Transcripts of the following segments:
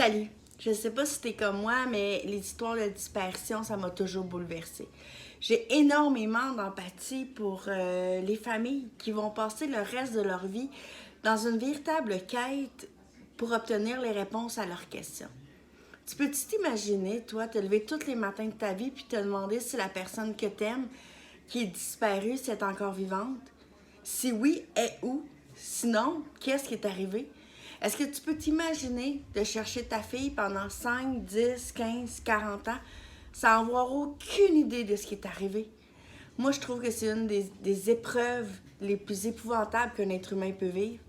Salut! Je sais pas si t'es comme moi, mais les histoires de disparition, ça m'a toujours bouleversée. J'ai énormément d'empathie pour les familles qui vont passer le reste de leur vie dans une véritable quête pour obtenir les réponses à leurs questions. Tu peux-tu t'imaginer, toi, te lever tous les matins de ta vie puis te demander si la personne que t'aimes, qui est disparue, si elle est encore vivante? Si oui, est où? Sinon, qu'est-ce qui est arrivé? Est-ce que tu peux t'imaginer de chercher ta fille pendant 5, 10, 15, 40 ans sans avoir aucune idée de ce qui est arrivé? Moi, je trouve que c'est une des épreuves les plus épouvantables qu'un être humain peut vivre.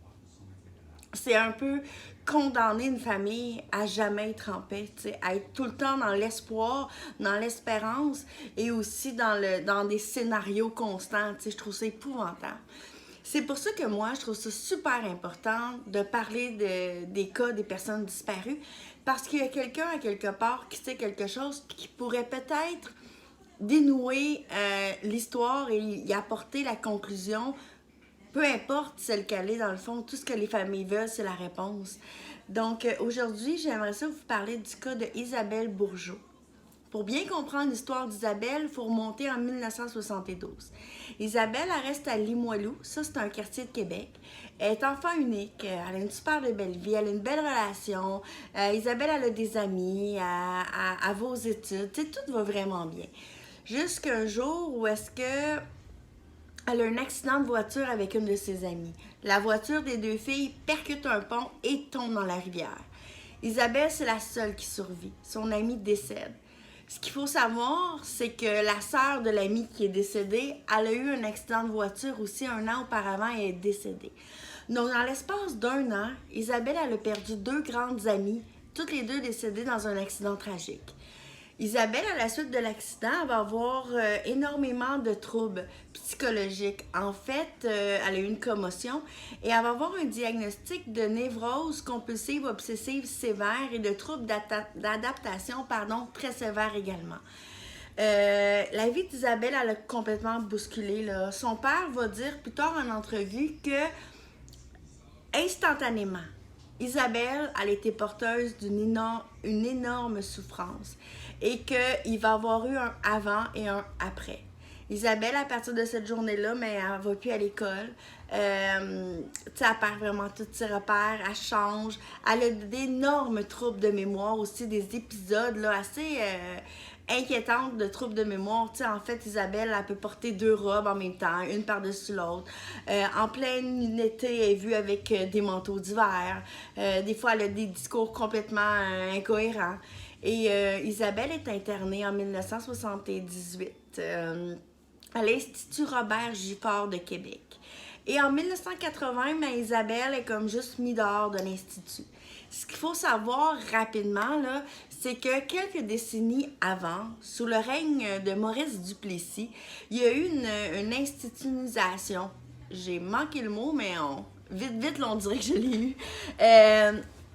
C'est un peu condamner une famille à jamais être en paix, à être tout le temps dans l'espoir, dans l'espérance et aussi dans des scénarios constants. Je trouve ça épouvantable. C'est pour ça que moi, je trouve ça super important de parler des cas des personnes disparues, parce qu'il y a quelqu'un à quelque part qui sait quelque chose qui pourrait peut-être dénouer l'histoire et y apporter la conclusion. Peu importe celle qu'elle est, dans le fond, tout ce que les familles veulent, c'est la réponse. Donc, aujourd'hui, j'aimerais ça vous parler du cas de Isabelle Bourgeault. Pour bien comprendre l'histoire d'Isabelle, il faut remonter en 1972. Isabelle, elle reste à Limoilou, ça c'est un quartier de Québec. Elle est enfant unique, elle a une super belle vie, elle a une belle relation. Isabelle, elle a des amis, elle va aux études, tout va vraiment bien. Jusqu'un jour où est-ce que elle a un accident de voiture avec une de ses amies. La voiture des deux filles percute un pont et tombe dans la rivière. Isabelle, c'est la seule qui survit. Son amie décède. Ce qu'il faut savoir, c'est que la sœur de l'amie qui est décédée, elle a eu un accident de voiture aussi 1 an auparavant et est décédée. Donc, dans l'espace d'1 an, Isabelle, elle a perdu 2 grandes amies, toutes les deux décédées dans un accident tragique. Isabelle, à la suite de l'accident, elle va avoir énormément de troubles psychologiques. En fait, elle a eu une commotion et elle va avoir un diagnostic de névrose compulsive obsessive sévère et de troubles d'adaptation très sévères également. La vie d'Isabelle, elle a complètement bousculé, là. Son père va dire plus tard en entrevue que, instantanément, Isabelle, elle était porteuse d'une énorme souffrance et qu'il va avoir eu un avant et un après. Isabelle, à partir de cette journée-là, mais elle ne va plus à l'école. Elle perd vraiment tous ses repères, elle change. Elle a d'énormes troubles de mémoire aussi, des épisodes là, assez inquiétantes de troubles de mémoire. En fait, Isabelle, elle peut porter 2 robes en même temps, une par-dessus l'autre. En plein été, elle est vue avec des manteaux d'hiver. Des fois, elle a des discours complètement incohérents. Et Isabelle est internée en 1978 à l'Institut Robert Giffard de Québec. Et en 1980, Isabelle est comme juste mise dehors de l'Institut. Ce qu'il faut savoir rapidement, là, c'est que quelques décennies avant, sous le règne de Maurice Duplessis, il y a eu une institutionnalisation. J'ai manqué le mot, mais vite, là, on dirait que je l'ai eu.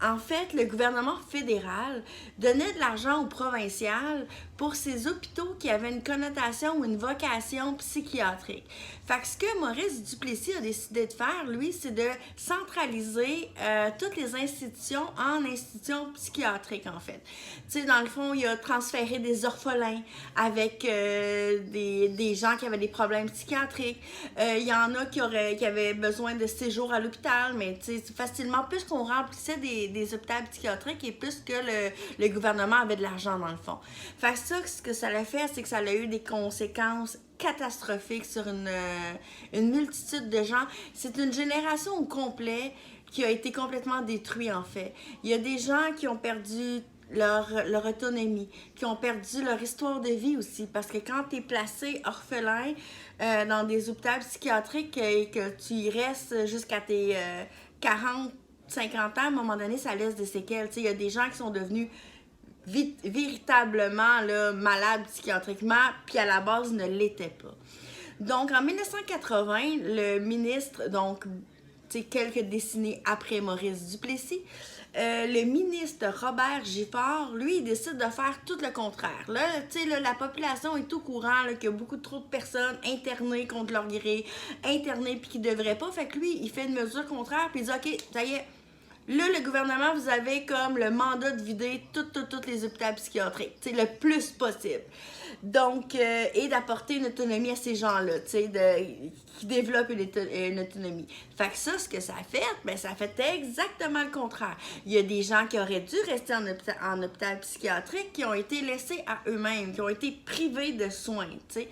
En fait, le gouvernement fédéral donnait de l'argent au provincial pour ces hôpitaux qui avaient une connotation ou une vocation psychiatrique. Fait que ce que Maurice Duplessis a décidé de faire, lui, c'est de centraliser toutes les institutions en institutions psychiatriques, en fait. Tu sais, dans le fond, il a transféré des orphelins avec des gens qui avaient des problèmes psychiatriques. Il y en a qui avaient besoin de séjours à l'hôpital, mais tu sais, facilement, plus qu'on remplissait des hôpitaux psychiatriques et plus que le gouvernement avait de l'argent dans le fond. Fait que ça, ce que ça a fait, c'est que ça a eu des conséquences catastrophiques sur une multitude de gens. C'est une génération au complet qui a été complètement détruite, en fait. Il y a des gens qui ont perdu leur autonomie, qui ont perdu leur histoire de vie aussi, parce que quand tu es placé orphelin dans des hôpitaux psychiatriques et que tu y restes jusqu'à tes 40, 50 ans, à un moment donné, ça laisse des séquelles. Il y a des gens qui sont devenus véritablement là, malades psychiatriquement, puis à la base ne l'étaient pas. Donc, en 1980, le ministre, donc, quelques décennies après Maurice Duplessis, le ministre Robert Giffard, lui, il décide de faire tout le contraire. Là, la population est au courant là, qu'il y a beaucoup trop de personnes internées contre leur gré, internées puis qui ne devraient pas. Fait que lui, il fait une mesure contraire puis il dit « OK, ça y est, Là, le gouvernement, vous avez comme le mandat de vider toutes les hôpitaux psychiatriques, tu sais, le plus possible. Donc, et d'apporter une autonomie à ces gens-là, tu sais, qui développent une autonomie. Fait que ça, ce que ça a fait, ben, ça a fait exactement le contraire. Il y a des gens qui auraient dû rester en hôpital psychiatrique qui ont été laissés à eux-mêmes, qui ont été privés de soins, tu sais.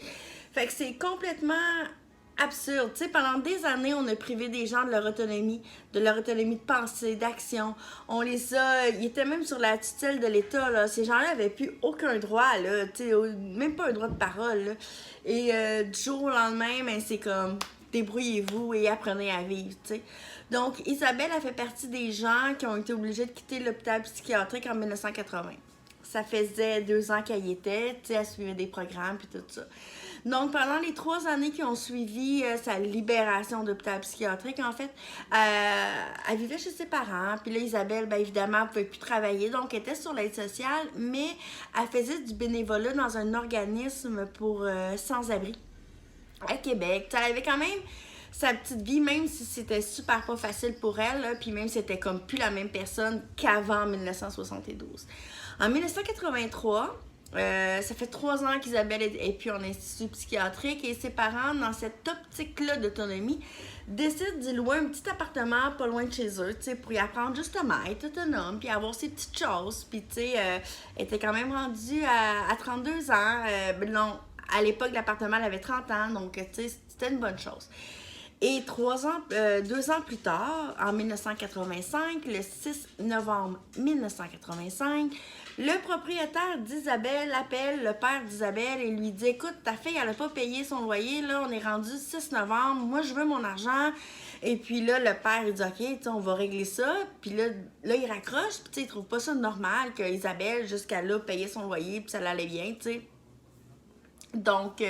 Fait que c'est complètement absurde. Tu sais, pendant des années, on a privé des gens de leur autonomie de pensée, d'action. On les a... Ils étaient même sur la tutelle de l'État, là. Ces gens-là n'avaient plus aucun droit, là. Tu sais, même pas un droit de parole, là. Et du jour au lendemain, ben, c'est comme... Débrouillez-vous et apprenez à vivre, tu sais. Donc, Isabelle a fait partie des gens qui ont été obligés de quitter l'hôpital psychiatrique en 1980. Ça faisait 2 ans qu'elle y était, tu sais, elle suivait des programmes puis tout ça. Donc, pendant les 3 années qui ont suivi sa libération d'hôpital psychiatrique, en fait, elle vivait chez ses parents. Puis là, Isabelle, bien évidemment, elle ne pouvait plus travailler. Donc, elle était sur l'aide sociale, mais elle faisait du bénévolat dans un organisme pour sans-abri à Québec. Elle avait quand même sa petite vie, même si c'était super pas facile pour elle, là, puis même si c'était comme plus la même personne qu'avant 1972. En 1983, ça fait 3 ans qu'Isabelle est plus en institut psychiatrique et ses parents, dans cette optique-là d'autonomie, décident d'y louer un petit appartement pas loin de chez eux, tu sais, pour y apprendre justement à être autonome, puis avoir ses petites choses. Puis, tu sais, elle était quand même rendue à 32 ans. Non, à l'époque, l'appartement, elle avait 30 ans, donc, tu sais, c'était une bonne chose. Et 2 ans plus tard, en 1985, le 6 novembre 1985, le propriétaire d'Isabelle appelle le père d'Isabelle et lui dit « Écoute, ta fille, elle n'a pas payé son loyer, là, on est rendu 6 novembre, moi, je veux mon argent. » Et puis là, le père, il dit « OK, on va régler ça. » Puis là, il raccroche, puis il trouve pas ça normal qu'Isabelle, jusqu'à là, payait son loyer, puis ça allait bien, tu sais. Donc,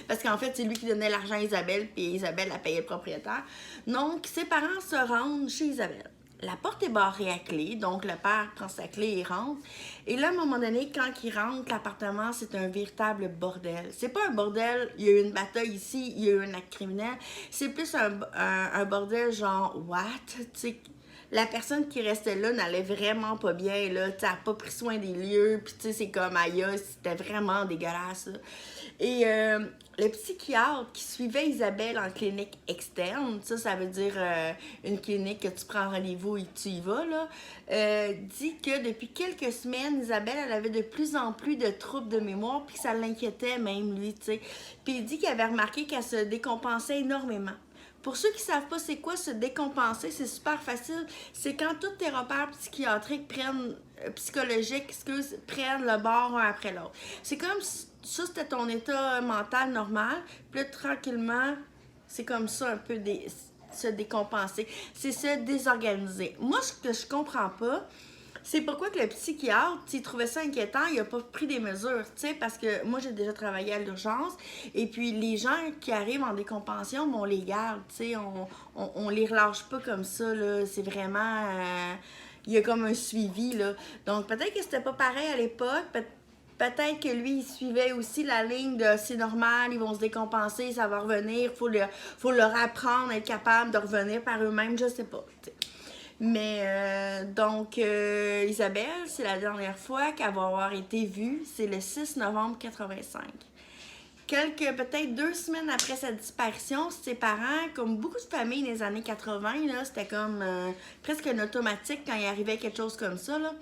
parce qu'en fait, c'est lui qui donnait l'argent à Isabelle, puis Isabelle a payé le propriétaire. Donc, ses parents se rendent chez Isabelle. La porte est barrée à clé, donc le père prend sa clé et rentre. Et là, à un moment donné, quand il rentre, l'appartement, c'est un véritable bordel. C'est pas un bordel, il y a eu une bataille ici, il y a eu un acte criminel. C'est plus un bordel genre, what? Tu sais, la personne qui restait là n'allait vraiment pas bien, là, tu sais, elle n'a pas pris soin des lieux, puis tu sais, c'est comme, aïe, c'était vraiment dégueulasse, là. Et le psychiatre qui suivait Isabelle en clinique externe, ça veut dire une clinique que tu prends rendez-vous et tu y vas, là, dit que depuis quelques semaines, Isabelle, elle avait de plus en plus de troubles de mémoire, puis que ça l'inquiétait même, lui, tu sais. Puis il dit qu'il avait remarqué qu'elle se décompensait énormément. Pour ceux qui ne savent pas c'est quoi se décompenser, c'est super facile. C'est quand tous tes repères psychiatriques psychologiques, prennent le bord un après l'autre. C'est comme si ça, c'était ton état mental normal. Puis là, tranquillement, c'est comme ça un peu se décompenser. C'est se désorganiser. Moi, ce que je comprends pas, c'est pourquoi que le psychiatre, s'il trouvait ça inquiétant, il n'a pas pris des mesures, tu sais, parce que moi, j'ai déjà travaillé à l'urgence, et puis les gens qui arrivent en décompension, on les garde, tu sais, on les relâche pas comme ça, là, c'est vraiment... il y a comme un suivi, là. Donc, peut-être que c'était pas pareil à l'époque, peut-être que lui, il suivait aussi la ligne de c'est normal, ils vont se décompenser, ça va revenir, faut leur apprendre à être capable de revenir par eux-mêmes, je sais pas, t'sais. Mais donc, Isabelle, c'est la dernière fois qu'elle va avoir été vue, c'est le 6 novembre 85. Peut-être 2 semaines après sa disparition, ses parents, comme beaucoup de familles des années 80, là, c'était comme presque un automatique quand il arrivait quelque chose comme ça, là,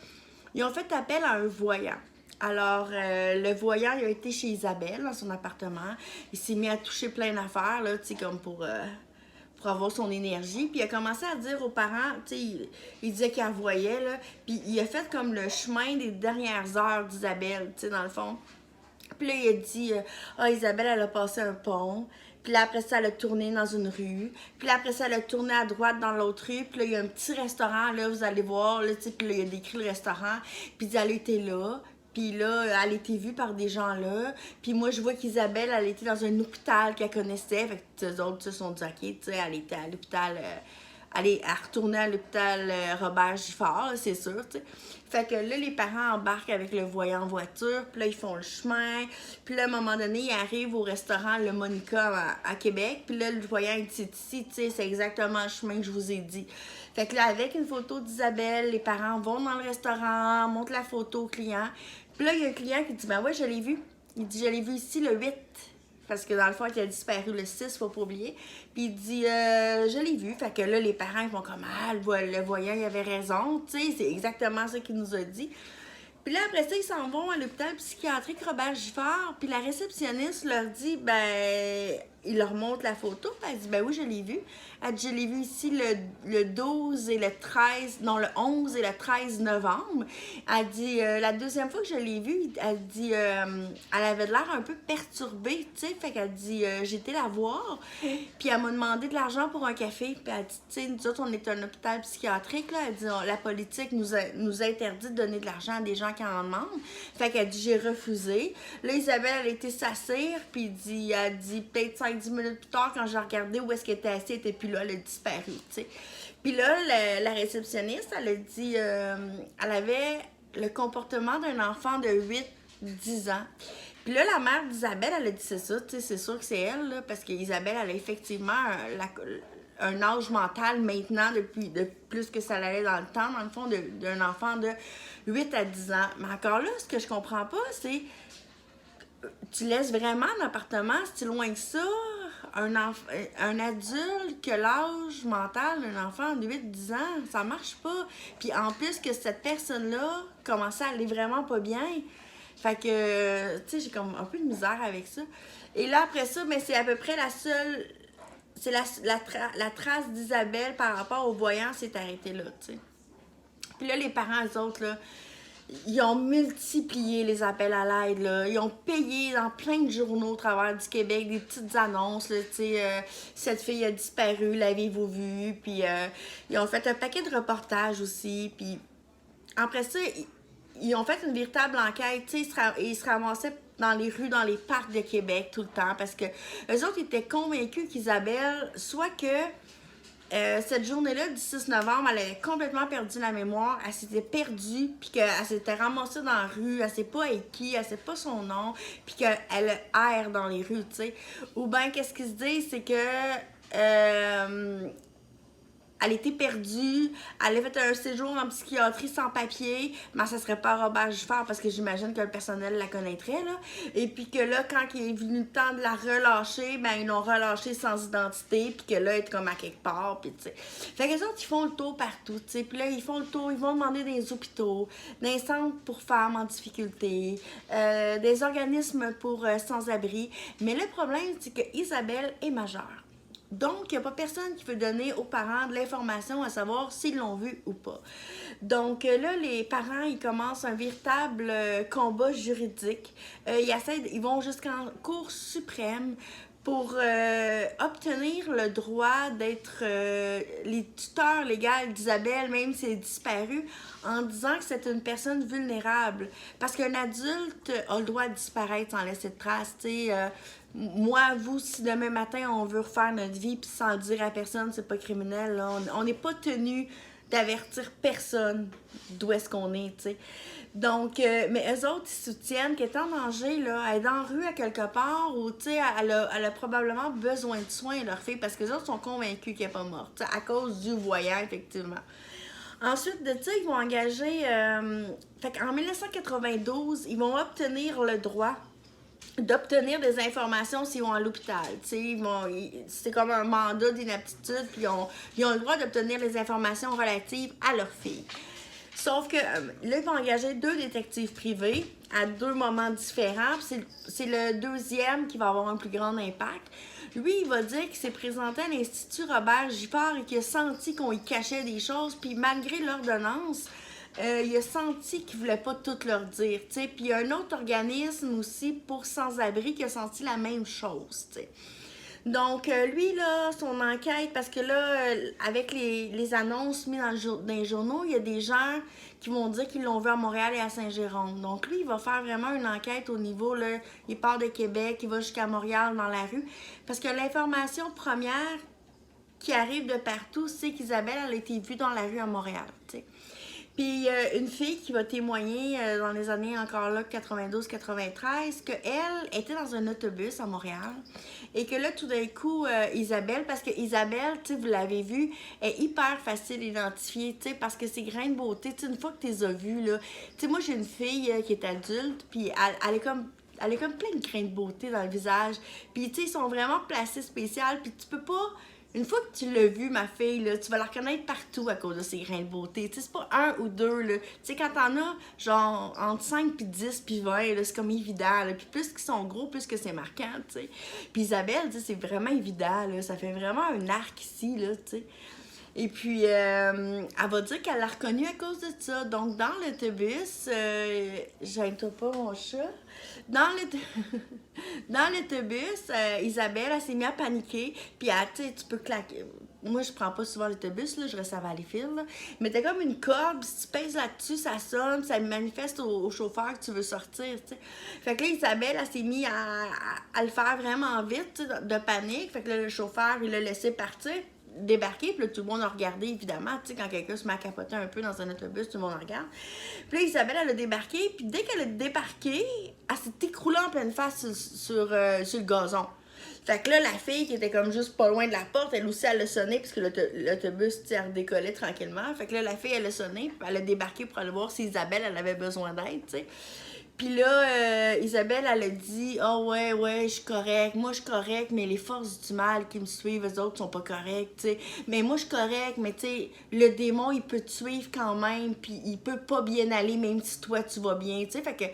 ils ont fait appel à un voyant. Alors, le voyant, il a été chez Isabelle, dans son appartement. Il s'est mis à toucher plein d'affaires, là, tu sais, comme pour avoir son énergie. Puis il a commencé à dire aux parents, tu sais, il disait qu'il la voyait, là. Puis il a fait comme le chemin des dernières heures d'Isabelle, tu sais, dans le fond. Puis là, il a dit, Isabelle, elle a passé un pont. Puis là, après ça, elle a tourné dans une rue. Puis là, après ça, elle a tourné à droite dans l'autre rue. Puis là, il y a un petit restaurant, là, vous allez voir, là, tu sais, puis là, il y a décrit le restaurant. Puis elle était là. Puis là, elle était vue par des gens là. Puis moi, je vois qu'Isabelle, elle était dans un hôpital qu'elle connaissait. Fait que eux autres se sont dit, OK, tu sais, elle était à l'hôpital aller à retourner à l'hôpital Robert Giffard, c'est sûr, tu sais. Fait que là, les parents embarquent avec le voyant en voiture, puis là, ils font le chemin. Puis là, à un moment donné, ils arrivent au restaurant Le Monica à Québec. Puis là, le voyant, il dit ici, tu sais, c'est exactement le chemin que je vous ai dit. Fait que là, avec une photo d'Isabelle, les parents vont dans le restaurant, montrent la photo au client. Puis là, il y a un client qui dit, ben ouais, je l'ai vu. Il dit, je l'ai vu ici le 8. Parce que dans le fond, il a disparu le 6, faut pas oublier. Puis il dit, je l'ai vu. Fait que là, les parents, ils vont comme, ah, le voyant, il avait raison. Tu sais, c'est exactement ça qu'il nous a dit. Puis là, après ça, ils s'en vont à l'hôpital psychiatrique Robert Giffard. Puis la réceptionniste leur dit, ben, il leur montre la photo. Puis elle dit, ben oui, je l'ai vu. Elle dit, je l'ai vu ici le 12 et le 13, non, le 11 et le 13 novembre. Elle dit, la deuxième fois que je l'ai vue, elle dit, elle avait l'air un peu perturbée, tu sais. Fait qu'elle dit, j'ai été la voir. Puis elle m'a demandé de l'argent pour un café. Puis elle dit, tu sais, nous autres, on est un hôpital psychiatrique, là. Elle dit, la politique nous interdit de donner de l'argent à des gens qui en demandent. Fait qu'elle dit, j'ai refusé. Là, Isabelle, elle a été s'asseoir. Puis elle dit, peut-être 5-10 minutes plus tard, quand j'ai regardé où est-ce qu'elle était assise, elle était plus là, elle a disparu, tu sais. Puis là, la réceptionniste, elle a dit, elle avait le comportement d'un enfant de 8-10 ans. Puis là, la mère d'Isabelle, elle a dit, c'est ça, tu sais, c'est sûr que c'est elle, là, parce qu'Isabelle, elle a effectivement un âge mental maintenant, de plus que ça allait dans le temps, dans le fond, d'un enfant de 8 à 10 ans. Mais encore là, ce que je comprends pas, c'est, tu laisses vraiment l'appartement, c'est loin que ça, un adulte que l'âge mental d'un enfant de 8-10 ans, ça marche pas. Puis en plus que cette personne-là commençait à aller vraiment pas bien. Fait que, tu sais, j'ai comme un peu de misère avec ça. Et là, après ça, mais c'est à peu près la seule... C'est la trace d'Isabelle par rapport au voyant s'est arrêtée là, tu sais. Puis là, les parents, eux autres, là, ils ont multiplié les appels à l'aide, là. Ils ont payé dans plein de journaux au travers du Québec des petites annonces, là, tu sais, cette fille a disparu, l'avez-vous vue? Puis ils ont fait un paquet de reportages aussi. Puis après ça, ils ont fait une véritable enquête, tu sais, ils se ramassaient dans les rues, dans les parcs de Québec tout le temps, parce que eux autres étaient convaincus qu'Isabelle, soit que cette journée-là, du 6 novembre, elle avait complètement perdu la mémoire, elle s'était perdue, puis qu'elle s'était ramassée dans la rue, elle sait pas avec qui, elle sait pas son nom, puis qu'elle erre dans les rues, tu sais. Ou bien, qu'est-ce qu'ils se disent, c'est que... elle était perdue, elle a fait un séjour en psychiatrie sans papier, mais ça serait pas Robert Giffard parce que j'imagine que le personnel la connaîtrait, là. Et puis que là, quand il est venu le temps de la relâcher, ben ils l'ont relâchée sans identité, puis que là, elle est comme à quelque part, puis tu sais. Fait que les autres, ils font le tour partout, tu sais. Puis là, ils font le tour, ils vont demander des hôpitaux, des centres pour femmes en difficulté, des organismes pour sans-abri. Mais le problème, c'est que Isabelle est majeure. Donc, il n'y a pas personne qui veut donner aux parents de l'information à savoir s'ils l'ont vu ou pas. Donc là, les parents, ils commencent un véritable combat juridique. Ils vont jusqu'en Cour suprême pour obtenir le droit d'être les tuteurs légaux d'Isabelle, même si elle est disparue, en disant que c'est une personne vulnérable. Parce qu'un adulte a le droit de disparaître sans laisser de traces, tu sais. Moi, vous, si demain matin, on veut refaire notre vie puis sans le dire à personne, c'est pas criminel, là. On n'est pas tenu d'avertir personne d'où est-ce qu'on est, tu sais. Donc, mais eux autres, ils soutiennent qu'elle est en danger, là, elle est dans la rue à quelque part, ou, tu sais, elle a probablement besoin de soins, leur fille, parce que les autres sont convaincus qu'elle n'est pas morte, à cause du voyant, effectivement. Ensuite de ça, ils vont engager... fait qu'en 1992, ils vont obtenir le droit d'obtenir des informations s'ils vont à l'hôpital. C'est comme un mandat d'inaptitude, puis ils ont le droit d'obtenir les informations relatives à leur fille. Sauf que là, ils vont engager 2 détectives privés à 2 moments différents. C'est le deuxième qui va avoir un plus grand impact. Lui, il va dire qu'il s'est présenté à l'Institut Robert Giffard et qu'il a senti qu'on y cachait des choses, puis malgré l'ordonnance, il a senti qu'il ne voulait pas tout leur dire, tu sais. Puis il y a un autre organisme aussi pour sans-abri qui a senti la même chose, tu sais. Donc, lui, là, son enquête, parce que là, avec les annonces mises dans les journaux, il y a des gens qui vont dire qu'ils l'ont vu à Montréal et à Saint-Jérôme. Donc, lui, il va faire vraiment une enquête au niveau, là, il part de Québec, il va jusqu'à Montréal dans la rue. Parce que l'information première qui arrive de partout, c'est qu'Isabelle, elle a été vue dans la rue à Montréal, tu sais. Puis une fille qui va témoigner dans les années encore là 92-93 qu'elle était dans un autobus à Montréal et que là tout d'un coup Isabelle, parce que Isabelle, tu sais, vous l'avez vu, est hyper facile à identifier, tu sais, parce que ses grains de beauté, tu sais, une fois que tu les as vus là, tu sais, moi j'ai une fille qui est adulte, puis elle est comme plein de grains de beauté dans le visage. Puis, tu sais, ils sont vraiment placés spécial. Puis, tu peux pas. Une fois que tu l'as vu, ma fille, là, tu vas la reconnaître partout à cause de ses grains de beauté. Tu sais, c'est pas un ou deux, là. Tu sais, quand t'en as, genre, entre 5 puis 10 puis 20, là, c'est comme évident, là. Puis plus qu'ils sont gros, plus que c'est marquant, tu sais. Puis Isabelle, tu sais, c'est vraiment évident, là. Ça fait vraiment un arc ici, là, tu sais. Et puis, elle va dire qu'elle l'a reconnu à cause de ça. Donc, dans l'autobus, gêne-toi pas, mon chat. Dans l'autobus, Isabelle, elle s'est mise à paniquer. Puis, tu sais, tu peux claquer. Moi, je prends pas souvent l'autobus, là, je reste à Valleyfield. Là. Mais t'as comme une corde, si tu pèses là-dessus, ça sonne, ça manifeste au chauffeur que tu veux sortir, tu sais. Fait que là, Isabelle, elle s'est mise à le faire vraiment vite, tu sais, de panique. Fait que là, le chauffeur, il l'a laissé partir. Débarquer, puis là, tout le monde a regardé, évidemment, tu sais, quand quelqu'un se met à capoter un peu dans un autobus, tout le monde regarde. Puis là, Isabelle, elle a débarqué, puis dès qu'elle a débarqué, elle s'est écroulée en pleine face sur le gazon. Fait que là, la fille qui était comme juste pas loin de la porte, elle aussi, elle a sonné, puisque l'autobus, tu sais, elle décollait tranquillement. Fait que là, la fille, elle a sonné, puis elle a débarqué pour aller voir si Isabelle, elle avait besoin d'aide, tu sais. Puis là, Isabelle, elle a dit « Ah oh, ouais, je suis correcte. Moi, je suis correcte, mais les forces du mal qui me suivent, eux autres, sont pas correctes, tu sais. Mais moi, je suis correcte, mais tu sais, le démon, il peut te suivre quand même, puis il peut pas bien aller, même si toi, tu vas bien, tu sais. » Fait que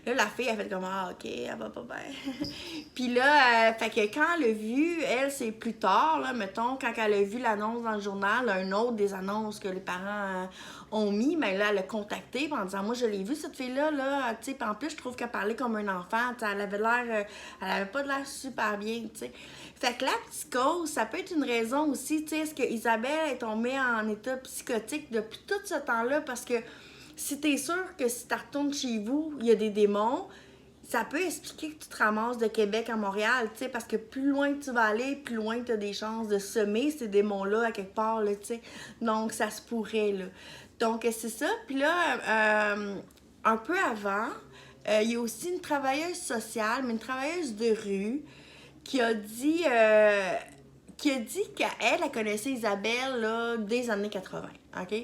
là, la fille, elle fait comme « Ah, OK, elle va pas bien. » Puis là, fait que quand elle a vu, elle, c'est plus tard, là, mettons, quand elle a vu l'annonce dans le journal, un autre des annonces que les parents ont mis, mais là, elle a contacté en disant « Moi, je l'ai vue, cette fille-là, là, tu sais, en plus, je trouve qu'elle parlait comme un enfant, elle avait l'air, elle avait pas de l'air super bien, tu sais. » Fait que la psychose, ça peut être une raison aussi, tu sais, est-ce que Isabelle est tombée en état psychotique depuis tout ce temps-là, parce que si t'es sûr que si tu retournes chez vous, il y a des démons, ça peut expliquer que tu te ramasses de Québec à Montréal, tu sais, parce que plus loin que tu vas aller, plus loin que tu as des chances de semer ces démons-là à quelque part, là, tu sais. Donc, ça se pourrait, là. Donc, c'est ça. Puis là, un peu avant, il y a aussi une travailleuse sociale, mais une travailleuse de rue, qui a dit qu'elle connaissait Isabelle là, des années 80, OK?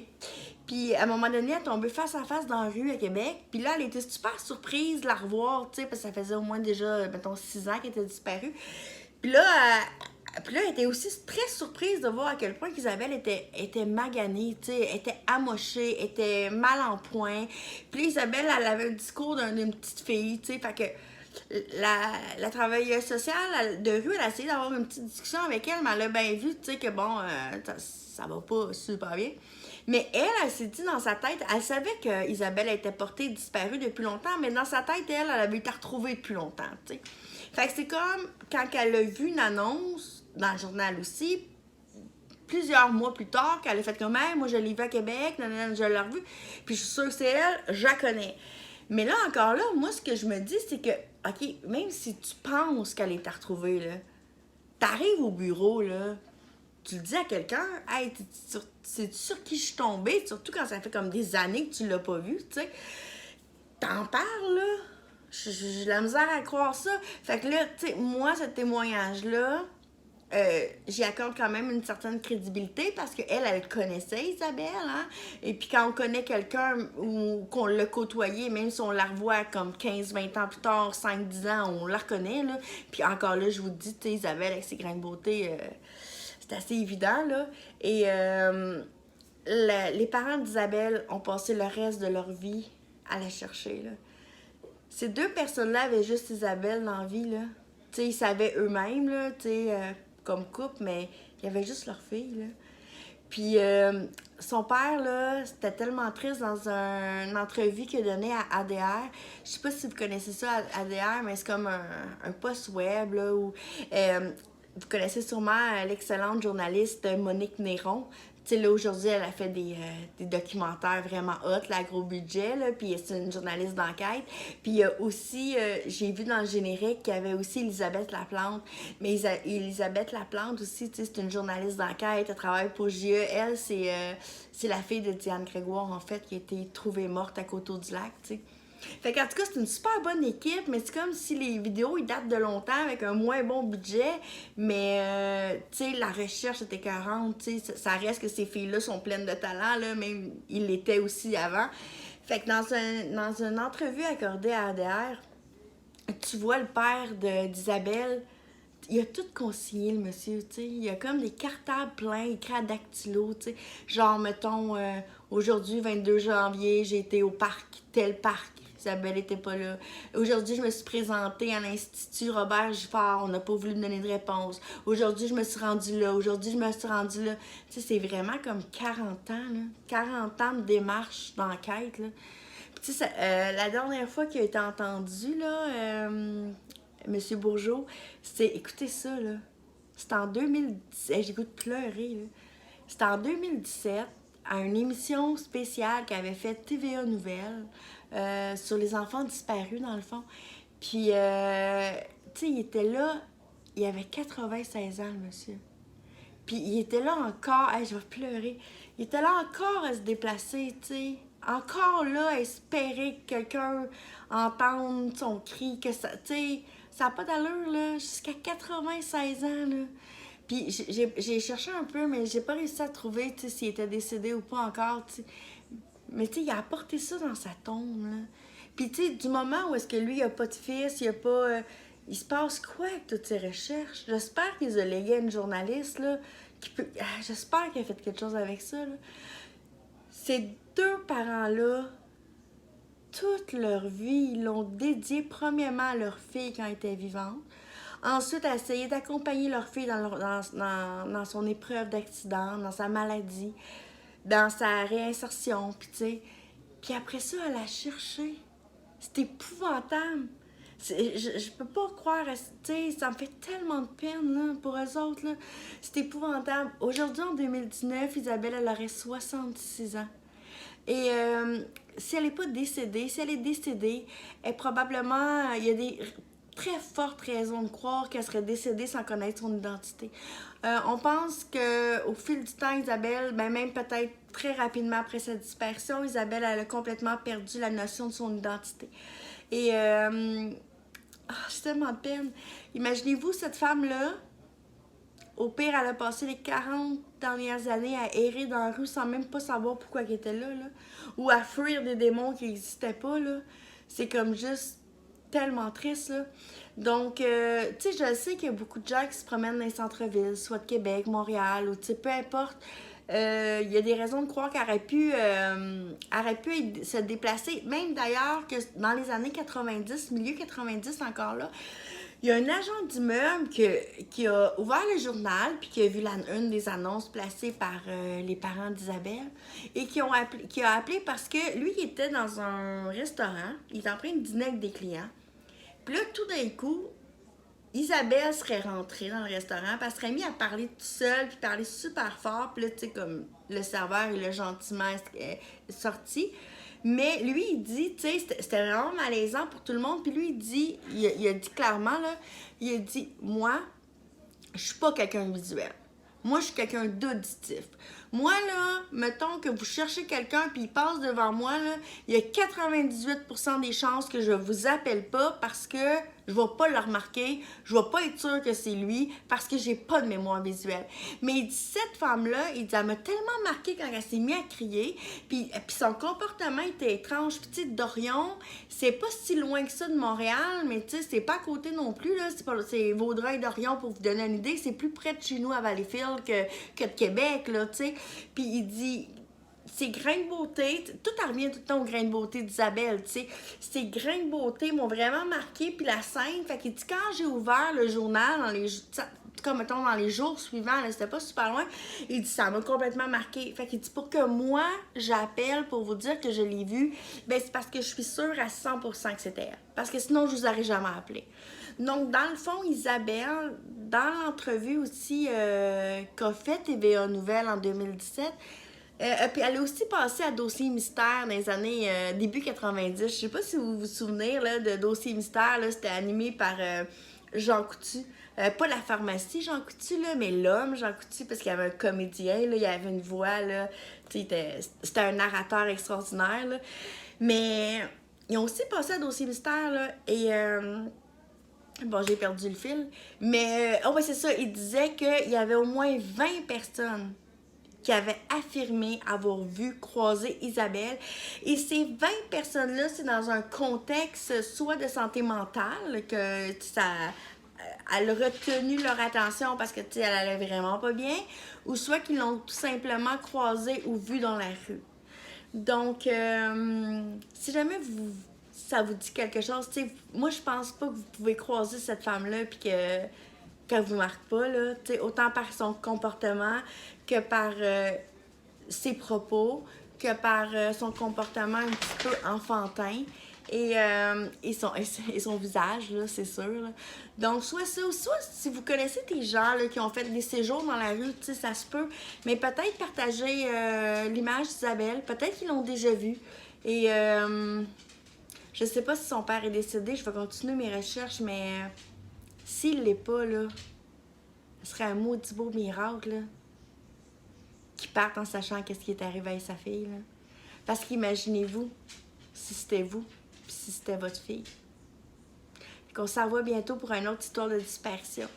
Puis, à un moment donné, elle est tombée face à face dans la rue à Québec. Puis là, elle était super surprise de la revoir, tu sais, parce que ça faisait au moins déjà, mettons, 6 ans qu'elle était disparue. Puis là, elle était aussi très surprise de voir à quel point qu'Isabelle était maganée, tu sais, était amochée, était mal en point. Puis là, Isabelle, elle avait le discours d'une petite fille, tu sais, fait que la travailleuse sociale de rue, elle a essayé d'avoir une petite discussion avec elle, mais elle a bien vu, tu sais, que bon, ça va pas super bien. Mais elle s'est dit dans sa tête, elle savait qu'Isabelle était portée disparue depuis longtemps, mais dans sa tête, elle avait été retrouvée depuis longtemps, tu sais. Fait que c'est comme quand elle a vu une annonce dans le journal aussi, plusieurs mois plus tard, qu'elle a fait comme hey, moi je l'ai vue à Québec, je l'ai revue, puis je suis sûre que c'est elle, je la connais. Mais là encore là, moi ce que je me dis, c'est que, OK, même si tu penses qu'elle est à retrouver, là, t'arrives au bureau, là, tu le dis à quelqu'un, hey, c'est sur qui je suis tombée, surtout quand ça fait comme des années que tu l'as pas vu, tu sais. T'en parles, là. J'ai de la misère à croire ça. Fait que là, tu sais, moi, ce témoignage-là, j'y accorde quand même une certaine crédibilité parce qu'elle, elle connaissait Isabelle, hein? Et puis quand on connaît quelqu'un ou qu'on l'a côtoyé, même si on la revoit comme 15-20 ans plus tard, 5-10 ans, on la reconnaît, là. Puis encore là, je vous dis, tu sais, Isabelle, avec ses grains de beauté, c'est assez évident, là. Et les parents d'Isabelle ont passé le reste de leur vie à la chercher, là. Ces deux personnes-là avaient juste Isabelle dans la vie, là. Tu sais, ils savaient eux-mêmes, là, tu sais, comme couple, mais il y avait juste leur fille, là. Puis son père, là, c'était tellement triste dans une entrevue qu'il a donnée à ADR. Je sais pas si vous connaissez ça, ADR, mais c'est comme un post web, là, où vous connaissez sûrement l'excellente journaliste Monique Néron. sais, là, aujourd'hui, elle a fait des documentaires vraiment hot, là, à gros budget, là, puis c'est une journaliste d'enquête. Puis il y a aussi, j'ai vu dans le générique qu'il y avait aussi Elisabeth Laplante. Mais Elisabeth Laplante aussi, tu sais, c'est une journaliste d'enquête, elle travaille pour JE. Elle, c'est la fille de Diane Grégoire, en fait, qui a été trouvée morte à Coteau-du-Lac, tu sais. Fait qu'en tout cas, c'est une super bonne équipe, mais c'est comme si les vidéos, ils datent de longtemps avec un moins bon budget, mais, tu sais, la recherche était 40, tu sais, ça reste que ces filles-là sont pleines de talent, là, même ils l'étaient aussi avant. Fait que dans une entrevue accordée à ADR, tu vois le père d'Isabelle, il a tout consigné, le monsieur, tu sais. Il y a comme des cartables pleins, écrits à dactylo, tu sais. Genre, mettons, aujourd'hui, 22 janvier, j'ai été au parc, tel parc. Isabelle était pas là. Aujourd'hui, je me suis présentée à l'Institut Robert Giffard. On n'a pas voulu me donner de réponse. Aujourd'hui, je me suis rendue là. Aujourd'hui, je me suis rendue là. Tu sais, c'est vraiment comme 40 ans, là. 40 ans de démarche d'enquête, là. Puis, tu sais, la dernière fois qu'il a été entendu, là, Monsieur Bourgeot, écoutez ça, là. C'est en 2017. J'ai goût de pleurer, là. C'était en 2017, à une émission spéciale qu'avait fait TVA Nouvelles sur les enfants disparus, dans le fond. Puis, tu sais, il était là, il avait 96 ans, le monsieur. Puis, il était là encore, hey, je vais pleurer. Il était là encore à se déplacer, tu sais. Encore là, à espérer que quelqu'un entende son cri, que ça, tu sais, ça n'a pas d'allure, là, jusqu'à 96 ans, là. Puis j'ai cherché un peu, mais j'ai pas réussi à trouver, tu sais, s'il était décédé ou pas encore, tu sais. Mais tu sais, il a apporté ça dans sa tombe, là. Puis tu sais, du moment où est-ce que lui, il a pas de fils, il a pas... il se passe quoi avec toutes ces recherches? J'espère qu'ils ont légué à une journaliste, là, qui peut... j'espère qu'il a fait quelque chose avec ça, là. Ces deux parents-là, toute leur vie, ils l'ont dédié premièrement à leur fille quand elle était vivante. Ensuite, à essayer d'accompagner leur fille dans son épreuve d'accident, dans sa maladie, dans sa réinsertion, puis tu sais. Puis après ça, elle a cherché. C'est épouvantable. Je peux pas croire, tu sais, ça me fait tellement de peine, là, pour eux autres, là. C'est épouvantable. Aujourd'hui, en 2019, Isabelle, elle aurait 66 ans. Et si elle n'est pas décédée, si elle est décédée, probablement, il y a des très fortes raisons de croire qu'elle serait décédée sans connaître son identité. On pense qu'au fil du temps, Isabelle, ben même peut-être très rapidement après sa disparition, Isabelle, elle a complètement perdu la notion de son identité. Et j'ai tellement de peine. Imaginez-vous cette femme-là, au pire, elle a passé les 40 dernières années à errer dans la rue sans même pas savoir pourquoi elle était là, là. Ou à fuir des démons qui n'existaient pas, là. C'est comme juste tellement triste, là. Donc, tu sais, je sais qu'il y a beaucoup de gens qui se promènent dans les centres-villes, soit de Québec, Montréal, ou tu sais, peu importe. Il y a des raisons de croire qu'elle aurait pu se déplacer. Même d'ailleurs, que dans les années 90, milieu 90 encore là, il y a un agent d'immeuble qui a ouvert le journal puis qui a vu une des annonces placées par les parents d'Isabelle et qui a appelé parce que lui, il était dans un restaurant, il était en train de dîner avec des clients. Puis là, tout d'un coup, Isabelle serait rentrée dans le restaurant, puis elle serait mise à parler toute seule, puis parler super fort. Puis là, tu sais, comme le serveur, il a gentiment sorti. Mais lui, il dit, tu sais, c'était vraiment malaisant pour tout le monde. Puis lui, il a dit clairement, là, il a dit, moi, je suis pas quelqu'un de visuel. Moi, je suis quelqu'un d'auditif. Moi, là, mettons que vous cherchez quelqu'un puis il passe devant moi, là, il y a 98% des chances que je vous appelle pas parce que je vais pas le remarquer, je vais pas être sûre que c'est lui parce que j'ai pas de mémoire visuelle. Mais il dit, cette femme-là, il dit, elle m'a tellement marqué quand elle s'est mise à crier, puis son comportement était étrange. Puis tu sais, Dorion, c'est pas si loin que ça de Montréal, mais tu sais, c'est pas à côté non plus, là. C'est Vaudreuil-Dorion, pour vous donner une idée, c'est plus près de chez nous à Valleyfield que de Québec, là, tu sais. Puis il dit... Ces grains de beauté, tout revient tout le temps aux grains de beauté d'Isabelle, tu sais. Ces grains de beauté m'ont vraiment marqué, puis la scène, fait qu'il dit, quand j'ai ouvert le journal, comme mettons dans les jours suivants, là, c'était pas super loin, il dit, ça m'a complètement marqué. Fait qu'il dit, pour que moi, j'appelle pour vous dire que je l'ai vue, ben c'est parce que je suis sûre à 100% que c'était elle. Parce que sinon, je vous aurais jamais appelé. Donc, dans le fond, Isabelle, dans l'entrevue aussi qu'a fait TVA Nouvelle en 2017, puis elle a aussi passé à Dossier Mystère dans les années début 90. Je sais pas si vous vous souvenez là, de Dossier Mystère, là, c'était animé par Jean Coutu. Pas la pharmacie Jean Coutu, là, mais l'homme Jean Coutu, parce qu'il y avait un comédien, là, il y avait une voix, là, c'était un narrateur extraordinaire. Là. Mais ils ont aussi passé à Dossier Mystère, là, et bon, j'ai perdu le fil. Mais, oh ouais, c'est ça, il disait qu'il y avait au moins 20 personnes qui avaient affirmé avoir vu croiser Isabelle. Et ces 20 personnes-là, c'est dans un contexte soit de santé mentale, que ça elle a retenu leur attention parce que tu sais, elle allait vraiment pas bien, ou soit qu'ils l'ont tout simplement croisée ou vue dans la rue. Donc, si jamais ça vous dit quelque chose, tu sais, moi je pense pas que vous pouvez croiser cette femme-là puis qu'elle vous marque pas, là, tu sais, autant par son comportement que par ses propos, que par son comportement un petit peu enfantin et son visage, là, c'est sûr. Là. Donc, soit ça, ou soit si vous connaissez des gens là, qui ont fait des séjours dans la rue, tu sais, ça se peut, mais peut-être partager l'image d'Isabelle, peut-être qu'ils l'ont déjà vue. Et je sais pas si son père est décédé, je vais continuer mes recherches, mais s'il l'est pas, là, ce serait un maudit beau miracle, là, qu'il parte en sachant qu'est-ce qui est arrivé à sa fille, là. Parce qu'imaginez-vous, si c'était vous, puis si c'était votre fille. Qu'on s'en voit bientôt pour une autre histoire de dispersion.